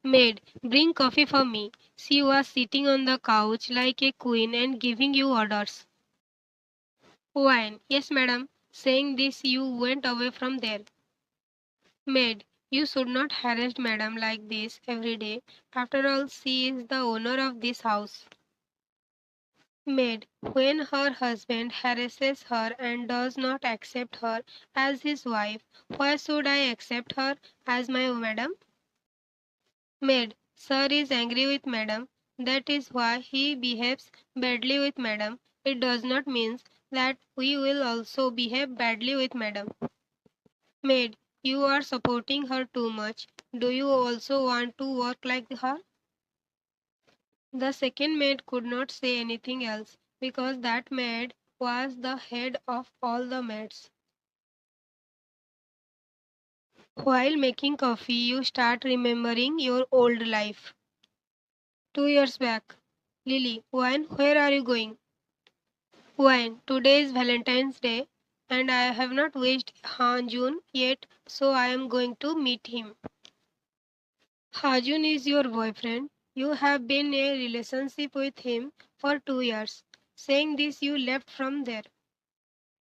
Maid, bring coffee for me. She was sitting on the couch like a queen and giving you orders. Wine. Yes, madam. Saying this, you went away from there. Maid, you should not harass madam like this every day. After all, she is the owner of this house. Maid, when her husband harasses her and does not accept her as his wife, why should I accept her as my madam? Maid, sir is angry with madam. That is why he behaves badly with madam. It does not mean that we will also behave badly with madam. Maid, you are supporting her too much. Do you also want to work like her? The second maid could not say anything else because that maid was the head of all the maids. While making coffee, you start remembering your old life. 2 years back. Lily, Wine, where are you going? Wine, today is Valentine's Day and I have not wished Hanjun yet, so I am going to meet him. Hajun is your boyfriend. You have been in a relationship with him for 2 years. Saying this, you left from there.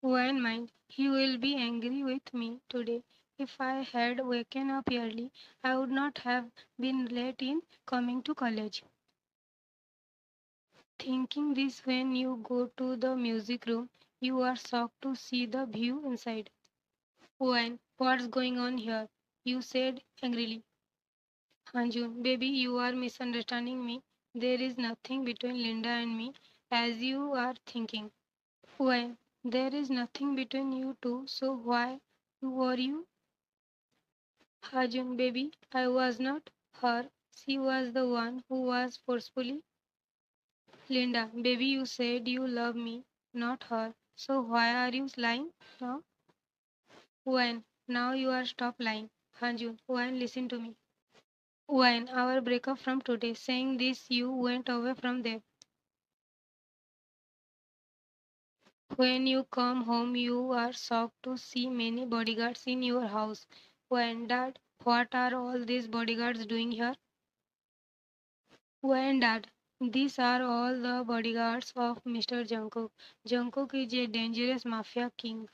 Wine mind, he will be angry with me today. If I had waken up early, I would not have been late in coming to college. Thinking this when you go to the music room, you are shocked to see the view inside. Wine, what's going on here? You said angrily. Hanjun, baby, you are misunderstanding me. There is nothing between Linda and me, as you are thinking. Why? There is nothing between you two, so why were you? Hanjun, baby, I was not her. She was the one who was forcefully. Linda, baby, you said you love me, not her. So why are you lying now? When? Now you are stop lying. Hanjun, when? Listen to me. When our breakup from today, saying this, you went away from there. When you come home, you are shocked to see many bodyguards in your house. When dad, what are all these bodyguards doing here? When dad, these are all the bodyguards of Mr. Jungkook. Jungkook is a dangerous mafia king.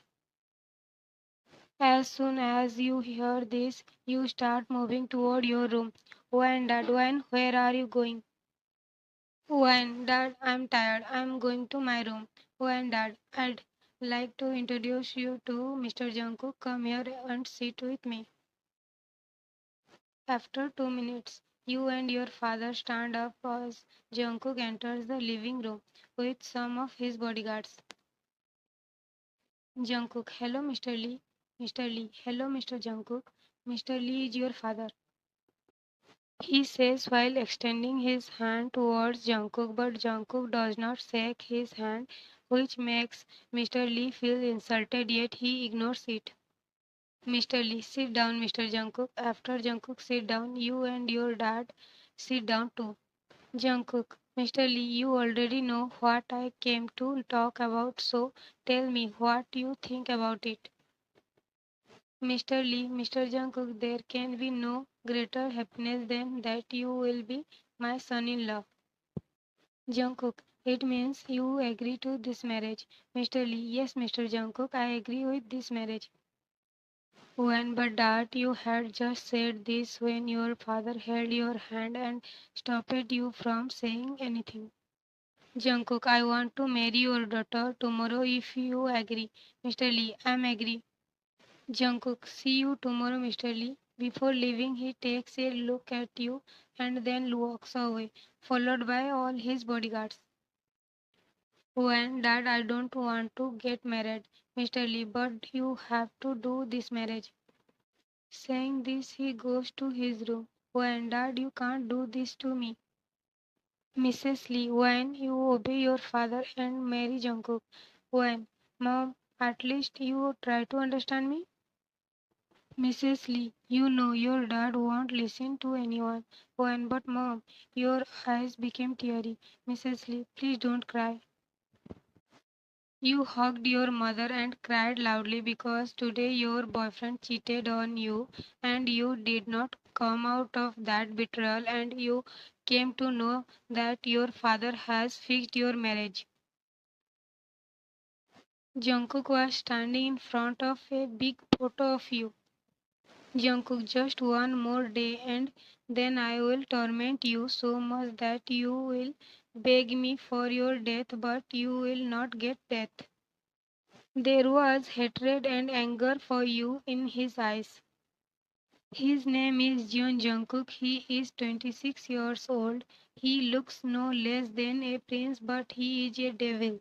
As soon as you hear this, you start moving toward your room. When dad, when, where are you going? When dad, I'm tired. I'm going to my room. When dad, I'd like to introduce you to Mr. Jungkook. Come here and sit with me. After 2 minutes, you and your father stand up as Jungkook enters the living room with some of his bodyguards. Jungkook, hello Mr. Lee. Mr. Lee, hello Mr. Jungkook. Mr. Lee is your father. He says while extending his hand towards Jungkook, but Jungkook does not shake his hand, which makes Mr. Lee feel insulted, yet he ignores it. Mr. Lee, sit down, Mr. Jungkook. After Jungkook sit down, you and your dad sit down too. Jungkook, Mr. Lee, you already know what I came to talk about, so tell me what you think about it. Mr. Lee, Mr. Jungkook, there can be no greater happiness than that you will be my son-in-law. Jungkook, it means you agree to this marriage. Mr. Lee, yes, Mr. Jungkook, I agree with this marriage. When but that you had just said this when your father held your hand and stopped you from saying anything. Jungkook, I want to marry your daughter tomorrow if you agree. Mr. Lee, I'm agree. Jungkook, see you tomorrow, Mr. Lee. Before leaving, he takes a look at you and then walks away, followed by all his bodyguards. When Dad, I don't want to get married, Mr. Lee, but you have to do this marriage. Saying this, he goes to his room. When Dad, you can't do this to me. Mrs. Lee, when you obey your father and marry Jungkook. When, Mom, at least you try to understand me. Mrs. Lee, you know your dad won't listen to anyone. When, but Mom, your eyes became teary. Mrs. Lee, please don't cry. You hugged your mother and cried loudly because today your boyfriend cheated on you and you did not come out of that betrayal and you came to know that your father has fixed your marriage. Jungkook was standing in front of a big photo of you. Jungkook, just one more day and then I will torment you so much that you will beg me for your death but you will not get death. There was hatred and anger for you in his eyes. His name is Jungkook. He is 26 years old. He looks no less than a prince, but he is a devil.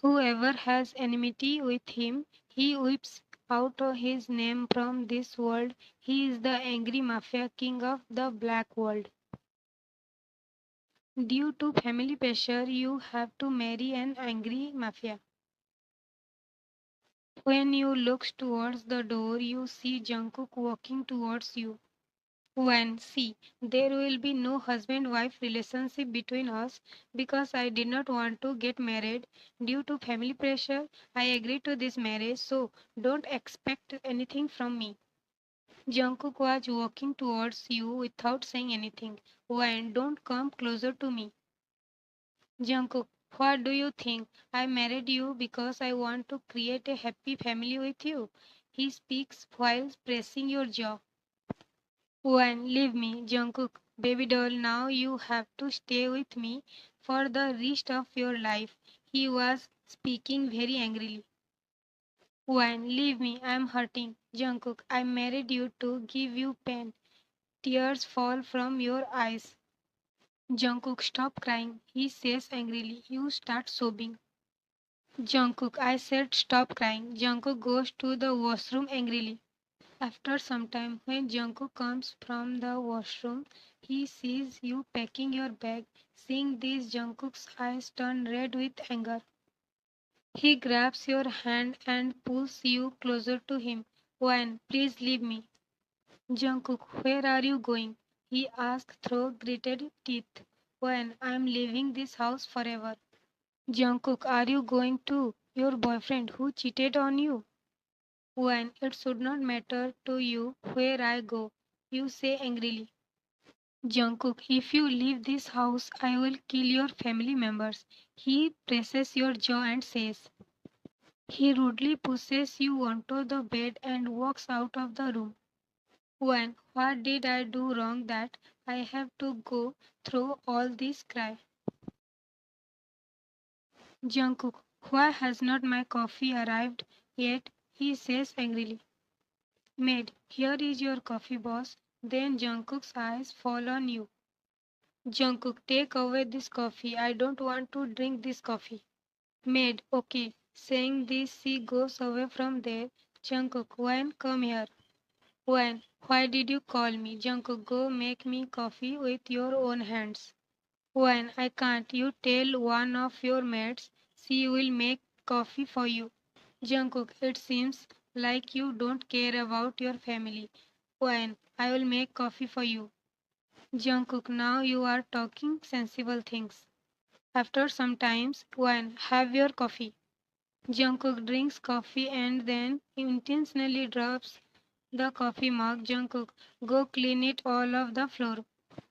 Whoever has enmity with him, he whips out his name from this world. He is the angry mafia king of the black world. Due to family pressure, you have to marry an angry mafia. When you look towards the door, you see Jungkook walking towards you. When see, there will be no husband-wife relationship between us because I did not want to get married due to family pressure. I agreed to this marriage, so don't expect anything from me. Jungkook was walking towards you without saying anything. When don't come closer to me. Jungkook, what do you think? I married you because I want to create a happy family with you. He speaks while pressing your jaw. When leave me, Jungkook, baby doll, now you have to stay with me for the rest of your life. He was speaking very angrily. When leave me, I am hurting. Jungkook, I married you to give you pain. Tears fall from your eyes. Jungkook, stop crying. He says angrily. You start sobbing. Jungkook, I said stop crying. Jungkook goes to the washroom angrily. After some time, when Jungkook comes from the washroom, he sees you packing your bag. Seeing this, Jungkook's eyes turn red with anger. He grabs your hand and pulls you closer to him. When, please leave me. Jungkook, where are you going? He asks through gritted teeth. When, I am leaving this house forever. Jungkook, are you going to your boyfriend who cheated on you? When, it should not matter to you where I go, you say angrily. Jungkook, if you leave this house, I will kill your family members. He presses your jaw and says. He rudely pushes you onto the bed and walks out of the room. When, what did I do wrong that I have to go through all this cry? Jungkook, why has not my coffee arrived yet? He says angrily. Maid, here is your coffee, boss. Then Jungkook's eyes fall on you. Jungkook, take away this coffee. I don't want to drink this coffee. Maid, okay. Saying this, she goes away from there. Jungkook, when? Come here. When? Why did you call me? Jungkook, go make me coffee with your own hands. When? I can't. You tell one of your maids. She will make coffee for you. Jungkook, it seems like you don't care about your family. When? I will make coffee for you. Jungkook, now you are talking sensible things. After some time, when? Have your coffee. Jungkook drinks coffee and then intentionally drops the coffee mug. Jungkook, go clean it all off the floor.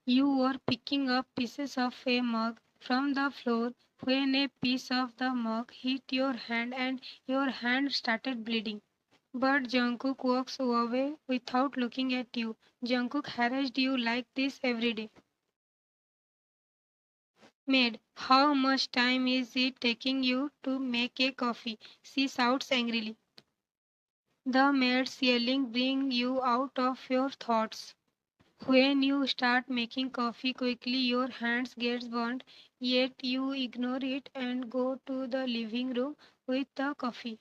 You were picking up pieces of a mug from the floor when a piece of the mug hit your hand and your hand started bleeding. But Jungkook walks away without looking at you. Jungkook harassed you like this every day. Maid, how much time is it taking you to make a coffee? She shouts angrily. The maid's yelling brings you out of your thoughts. When you start making coffee quickly, your hands get burnt, yet you ignore it and go to the living room with the coffee.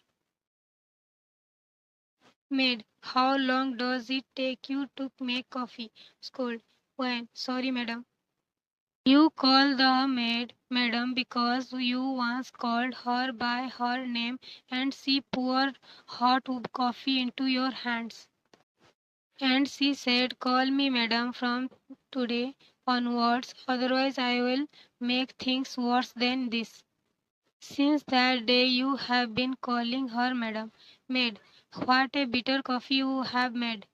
Maid, how long does it take you to make coffee? Scold. When? Sorry, madam. You call the maid madam because you once called her by her name and she poured hot coffee into your hands. And she said, call me madam from today onwards, otherwise I will make things worse than this. Since that day you have been calling her madam. Maid, what a bitter coffee you have made.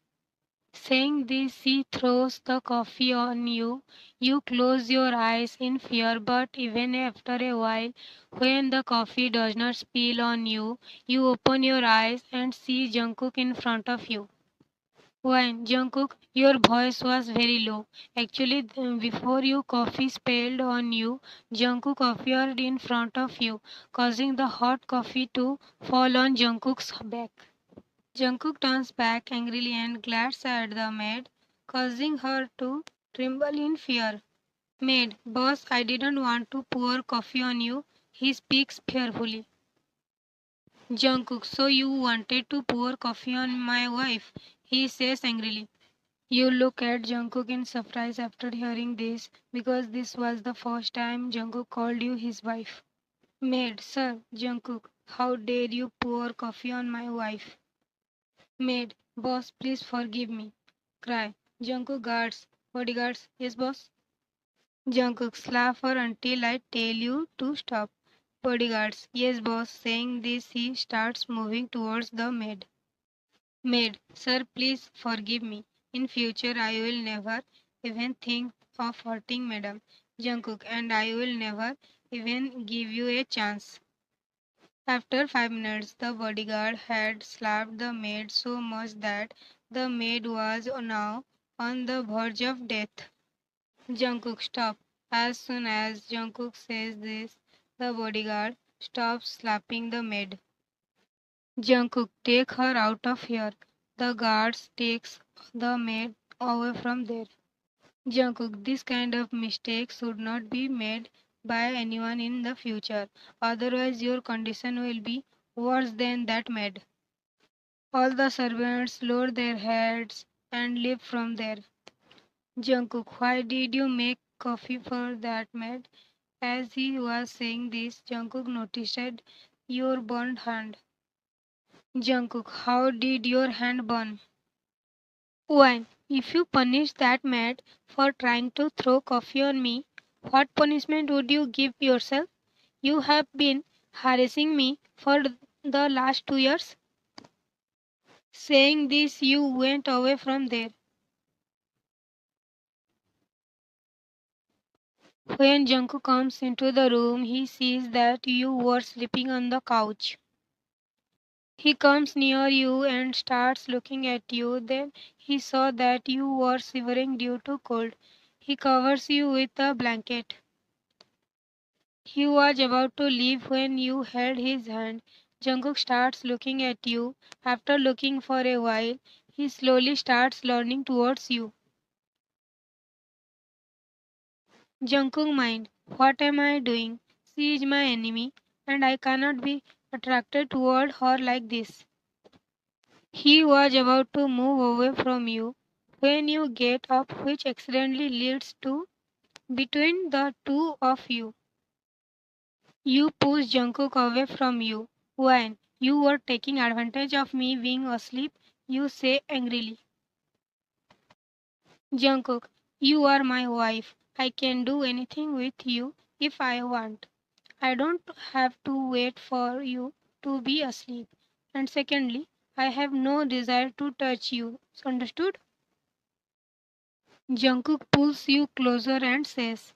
Saying this, she throws the coffee on you. You close your eyes in fear, but even after a while, when the coffee does not spill on you, you open your eyes and see Jungkook in front of you. When Jungkook, your voice was very low. Actually, before your coffee spilled on you, Jungkook appeared in front of you, causing the hot coffee to fall on Jungkook's back. Jungkook turns back angrily and glares at the maid, causing her to tremble in fear. Maid, boss, I didn't want to pour coffee on you. He speaks fearfully. Jungkook, so you wanted to pour coffee on my wife? He says angrily. You look at Jungkook in surprise after hearing this, because this was the first time Jungkook called you his wife. Maid, sir, Jungkook, how dare you pour coffee on my wife? Maid, boss, please forgive me. Cry. Jungkook guards, bodyguards, yes boss. Jungkook, slap her until I tell you to stop. Bodyguards, yes boss. Saying this, he starts moving towards the maid. Maid, sir, please forgive me. In future, I will never even think of hurting Madam Jungkook, and I will never even give you a chance. After 5 minutes, the bodyguard had slapped the maid so much that the maid was now on the verge of death. Jungkook, stop. As soon as Jungkook says this, the bodyguard stops slapping the maid. Jungkook, take her out of here. The guards takes the maid away from there. Jungkook, this kind of mistake should not be made by anyone in the future. Otherwise, your condition will be worse than that maid. All the servants lowered their heads and left from there. Jungkook, why did you make coffee for that maid? As he was saying this, Jungkook noticed your burned hand. Jungkook, how did your hand burn? Why, if you punish that maid for trying to throw coffee on me, what punishment would you give yourself? You have been harassing me for the last 2 years. Saying this, you went away from there. When Jungkook comes into the room, he sees that you were sleeping on the couch. He comes near you and starts looking at you. Then he saw that you were shivering due to cold. He covers you with a blanket. He was about to leave when you held his hand. Jungkook starts looking at you. After looking for a while, he slowly starts turning towards you. Jungkook mind, what am I doing? She is my enemy, and I cannot be attracted toward her like this. He was about to move away from you when you get up, which accidentally leads to between the two of you. You push Jungkook away from you. When you were taking advantage of me being asleep, you say angrily. Jungkook, you are my wife. I can do anything with you if I want. I don't have to wait for you to be asleep. And secondly, I have no desire to touch you. Understood? Jungkook pulls you closer and says,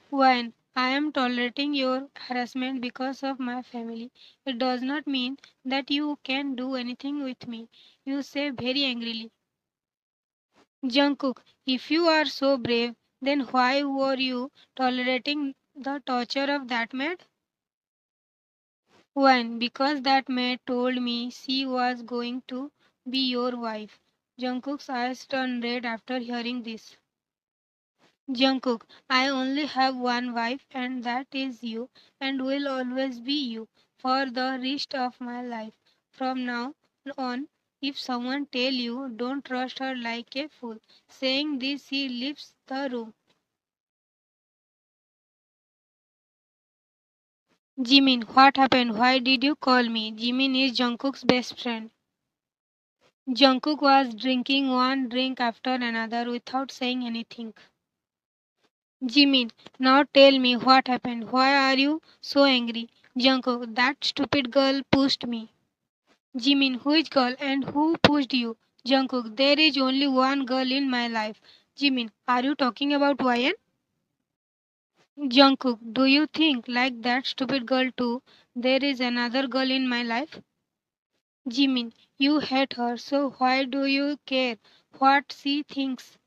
when I am tolerating your harassment because of my family, it does not mean that you can do anything with me. You say very angrily. Jungkook, if you are so brave, then why were you tolerating the torture of that maid? When? Because that maid told me she was going to be your wife. Jungkook's eyes turned red after hearing this. Jungkook, I only have one wife and that is you and will always be you for the rest of my life. From now on, if someone tell you don't trust her like a fool, saying this he leaves the room. Jimin, what happened? Why did you call me? Jimin is Jungkook's best friend. Jungkook was drinking one drink after another without saying anything. Jimin, now tell me what happened. Why are you so angry? Jungkook, that stupid girl pushed me. Jimin, which girl and who pushed you? Jungkook, there is only one girl in my life. Jimin, are you talking about YN? Jungkook, do you think like that stupid girl too? There is another girl in my life. Jimin, you hate her, so why do you care what she thinks?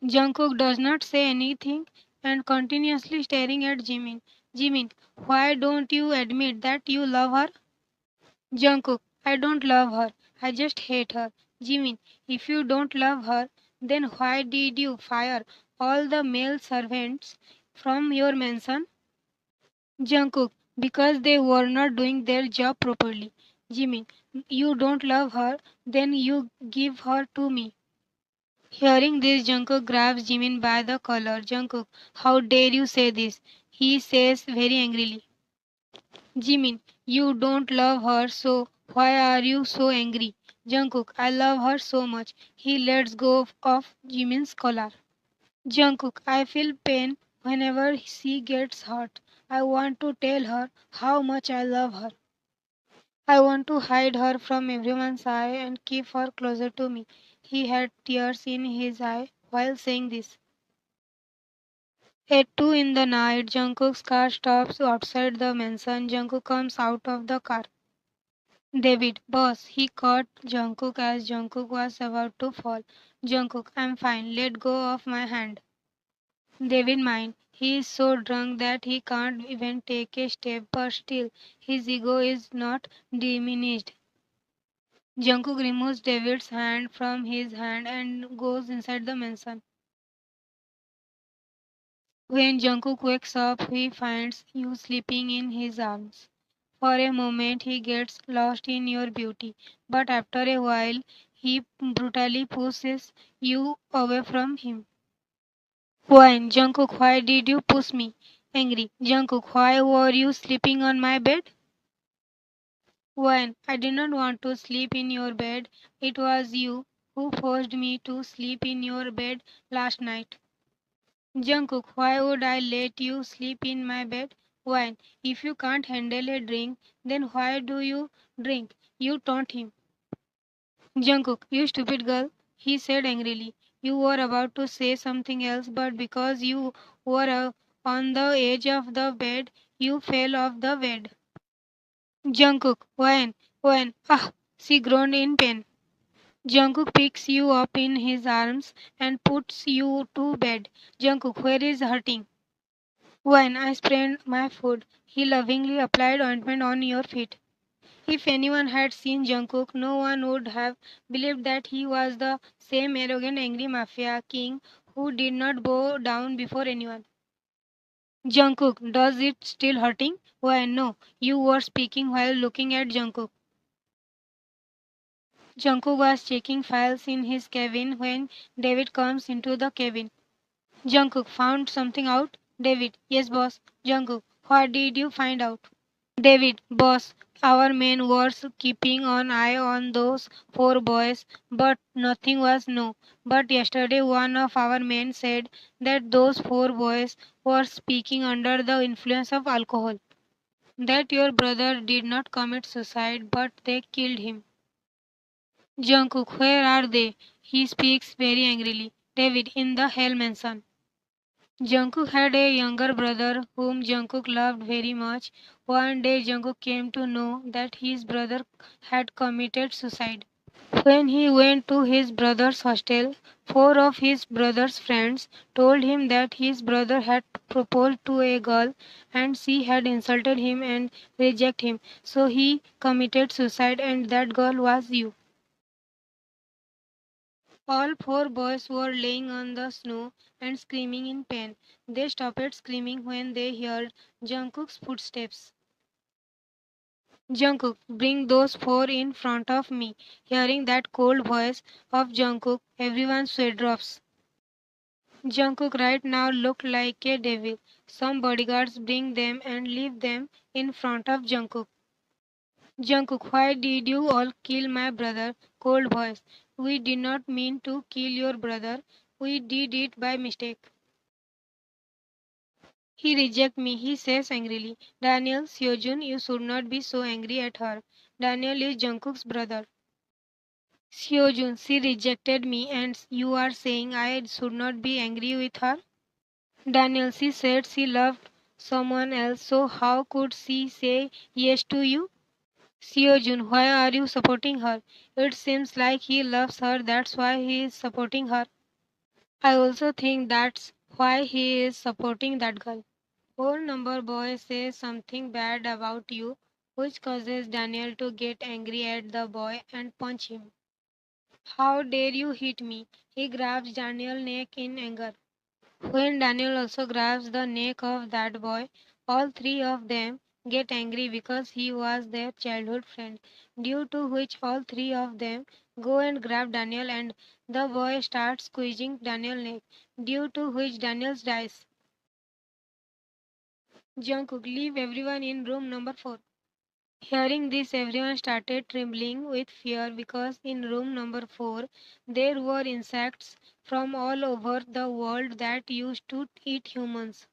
Jungkook does not say anything and continuously staring at Jimin. Jimin, why don't you admit that you love her? Jungkook, I don't love her. I just hate her. Jimin, if you don't love her, then why did you fire all the male servants from your mansion? Jungkook, because they were not doing their job properly. Jimin, you don't love her, then you give her to me. Hearing this, Jungkook grabs Jimin by the collar. Jungkook, how dare you say this? He says very angrily. Jimin, you don't love her, so why are you so angry? Jungkook, I love her so much. He lets go of Jimin's collar. Jungkook, I feel pain whenever she gets hurt. I want to tell her how much I love her. I want to hide her from everyone's eye and keep her closer to me. He had tears in his eye while saying this. At 2 in the night, Jungkook's car stops outside the mansion. Jungkook comes out of the car. David, boss, he caught Jungkook as Jungkook was about to fall. Jungkook, I'm fine. Let go of my hand. David mind. He is so drunk that he can't even take a step, but still, his ego is not diminished. Jungkook removes David's hand from his hand and goes inside the mansion. When Jungkook wakes up, he finds you sleeping in his arms. For a moment, he gets lost in your beauty, but after a while, he brutally pushes you away from him. Whine, Jungkook, why did you push me? Angry, Jungkook, why were you sleeping on my bed? Whine, I did not want to sleep in your bed. It was you who forced me to sleep in your bed last night. Jungkook, why would I let you sleep in my bed? Whine, if you can't handle a drink, then why do you drink? You taunt him. Jungkook, you stupid girl, he said angrily. You were about to say something else, but because you were on the edge of the bed, you fell off the bed. Jungkook, when, she groaned in pain. Jungkook picks you up in his arms and puts you to bed. Jungkook, where is hurting? When I sprained my foot, he lovingly applied ointment on your feet. If anyone had seen Jungkook, no one would have believed that he was the same arrogant, angry mafia king who did not bow down before anyone. Jungkook, does it still hurting? Why, no. You were speaking while looking at Jungkook. Jungkook was checking files in his cabin when David comes into the cabin. Jungkook, found something out? David, yes boss. Jungkook, what did you find out? David, boss, our men was keeping an eye on those four boys, but nothing was no. But yesterday one of our men said that those four boys were speaking under the influence of alcohol. That your brother did not commit suicide, but they killed him. Jungkook, where are they? He speaks very angrily. David, in the Hell Mansion. Jungkook had a younger brother whom Jungkook loved very much. One day Jungkook came to know that his brother had committed suicide. When he went to his brother's hostel, four of his brother's friends told him that his brother had proposed to a girl and she had insulted him and rejected him. So he committed suicide and that girl was you. All four boys were laying on the snow and screaming in pain. They stopped screaming when they heard Jungkook's footsteps. Jungkook, bring those four in front of me. Hearing that cold voice of Jungkook, everyone's sweat drops. Jungkook right now looked like a devil. Some bodyguards bring them and leave them in front of Jungkook. Jungkook, why did you all kill my brother? Cold voice. We did not mean to kill your brother. We did it by mistake. He rejects me, he says angrily. Daniel, Seojun, you should not be so angry at her. Daniel is Jungkook's brother. Seojun, she rejected me and you are saying I should not be angry with her? Daniel, she said she loved someone else, so how could she say yes to you? Seojun, why are you supporting her? It seems like he loves her, that's why he is supporting her. I also think that's why he is supporting that girl. Phone number boy says something bad about you, which causes Daniel to get angry at the boy and punch him. How dare you hit me? He grabs Daniel's neck in anger. When Daniel also grabs the neck of that boy, all three of them get angry because he was their childhood friend, due to which all three of them go and grab Daniel and the boy starts squeezing Daniel's neck, due to which Daniel dies. Jungkook, leave everyone in room number 4. Hearing this, everyone started trembling with fear because in room number 4 there were insects from all over the world that used to eat humans.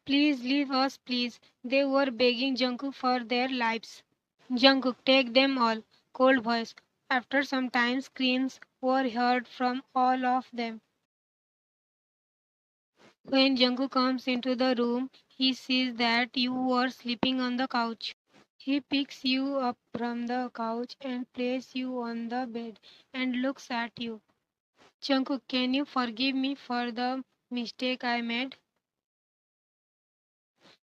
Please leave us, please. They were begging Jungkook for their lives. Jungkook, take them all. Cold voice. After some time, screams were heard from all of them. When Jungkook comes into the room, he sees that you were sleeping on the couch. He picks you up from the couch and places you on the bed and looks at you. Jungkook, can you forgive me for the mistake I made?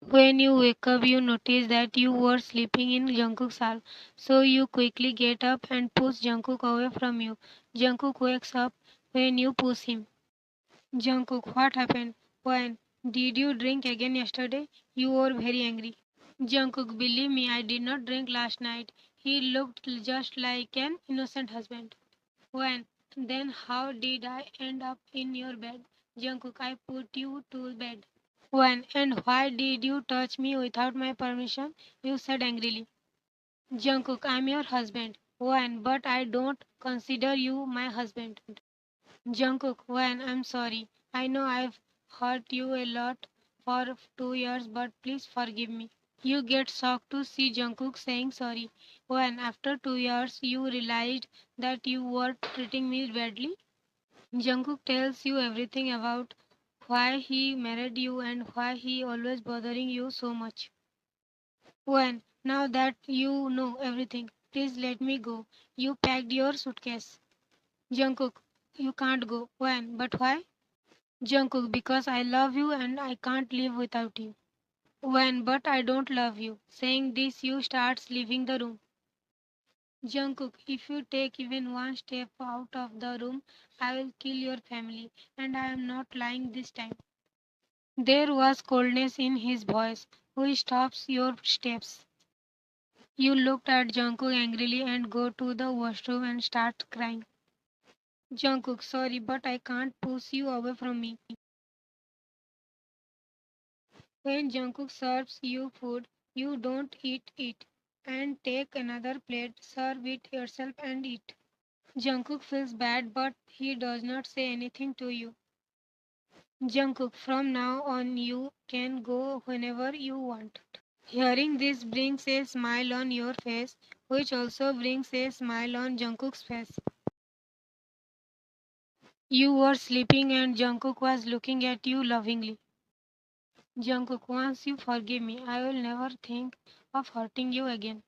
When you wake up, you notice that you were sleeping in Jungkook's house, so you quickly get up and push Jungkook away from you. Jungkook wakes up when you push him. Jungkook, what happened? When? Did you drink again yesterday? You were very angry. Jungkook, believe me, I did not drink last night. He looked just like an innocent husband. When? Then how did I end up in your bed? Jungkook, I put you to bed. When? And why did you touch me without my permission? You said angrily. Jungkook, I'm your husband. When? But I don't consider you my husband. Jungkook, when? I'm sorry. I know I've hurt you a lot for 2 years, but please forgive me. You get shocked to see Jungkook saying sorry. When? After 2 years, you realized that you were treating me badly. Jungkook tells you everything about why he married you and why he always bothering you so much. When? Now that you know everything, please let me go. You packed your suitcase. Jungkook, you can't go. When? But why? Jungkook, because I love you and I can't live without you. When? But I don't love you. Saying this, you starts leaving the room. Jungkook, if you take even one step out of the room, I will kill your family, and I am not lying this time. There was coldness in his voice. Who stops your steps? You looked at Jungkook angrily and go to the washroom and start crying. Jungkook, sorry, but I can't push you away from me. When Jungkook serves you food, you don't eat it. And take another plate, serve it yourself and eat. Jungkook feels bad, but he does not say anything to you. Jungkook, from now on you can go whenever you want. Hearing this brings a smile on your face, which also brings a smile on Jungkook's face. You were sleeping and Jungkook was looking at you lovingly. Jungkook, once you forgive me, I will never think of hurting you again.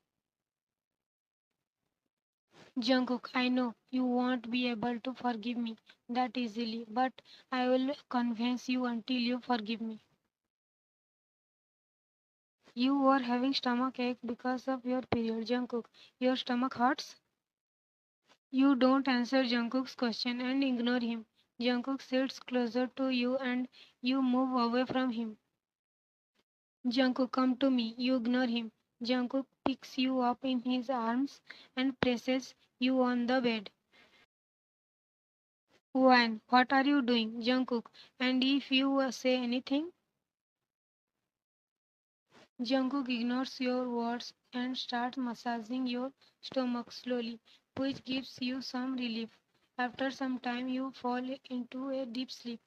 Jungkook, I know you won't be able to forgive me that easily, but I will convince you until you forgive me. You were having stomach ache because of your period, Jungkook. Your stomach hurts? You don't answer Jungkook's question and ignore him. Jungkook sits closer to you and you move away from him. Jungkook, come to me. You ignore him. Jungkook picks you up in his arms and presses you on the bed. Wan, what are you doing, Jungkook? And if you say anything, Jungkook ignores your words and starts massaging your stomach slowly, which gives you some relief. After some time, you fall into a deep sleep.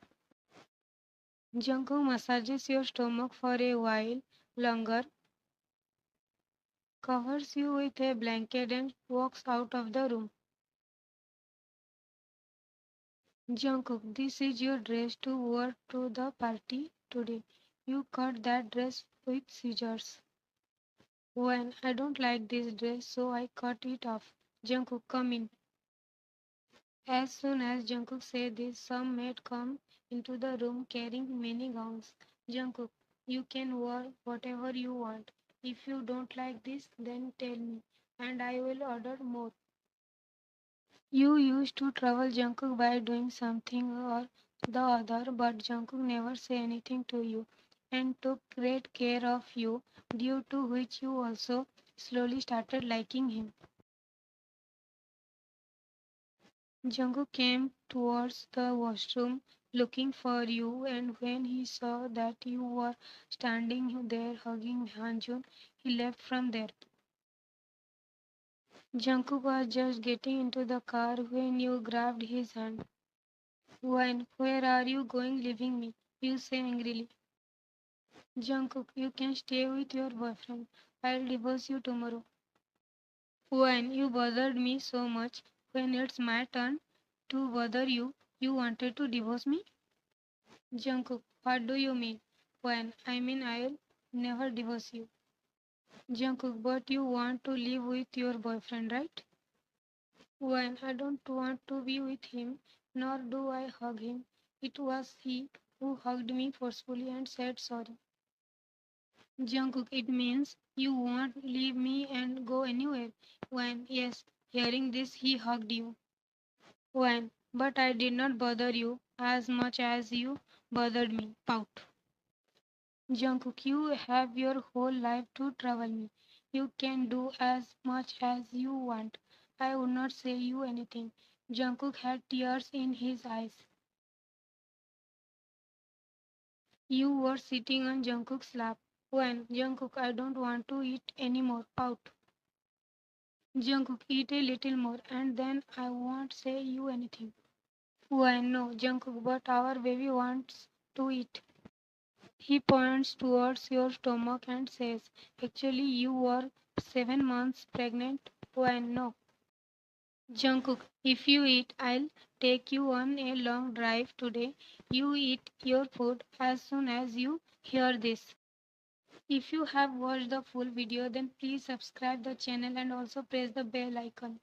Jungkook massages your stomach for a while longer, covers you with a blanket and walks out of the room. Jungkook, this is your dress to wear to the party today. You cut that dress with scissors. When I don't like this dress, so I cut it off. Jungkook, come in. As soon as Jungkook said this, some maid come into the room carrying many gowns. Jungkook, you can wear whatever you want. If you don't like this, then tell me, and I will order more. You used to trouble Jungkook by doing something or the other, but Jungkook never say anything to you and took great care of you, due to which you also slowly started liking him. Jungkook came towards the washroom looking for you, and when he saw that you were standing there hugging Hanjun, he left from there. Jungkook was just getting into the car when you grabbed his hand. When, where are you going leaving me? You say angrily. Jungkook, you can stay with your boyfriend. I'll divorce you tomorrow. When you bothered me so much, when it's my turn to bother you, you wanted to divorce me? Jungkook, what do you mean? When I mean I'll never divorce you. Jungkook, but you want to live with your boyfriend, right? When I don't want to be with him, nor do I hug him. It was he who hugged me forcefully and said sorry. Jungkook, it means you won't leave me and go anywhere. When, yes, hearing this, he hugged you. When, but I did not bother you as much as you bothered me. Pout. Jungkook, you have your whole life to trouble me. You can do as much as you want. I would not say you anything. Jungkook had tears in his eyes. You were sitting on Jungkook's lap. When, Jungkook, I don't want to eat anymore. Pout. Jungkook, eat a little more and then I won't say you anything. When, no, Jungkook, but our baby wants to eat. He points towards your stomach and says, actually, you were 7 months pregnant. When, no. Jungkook, if you eat, I'll take you on a long drive today. You eat your food as soon as you hear this. If you have watched the full video, then please subscribe the channel and also press the bell icon.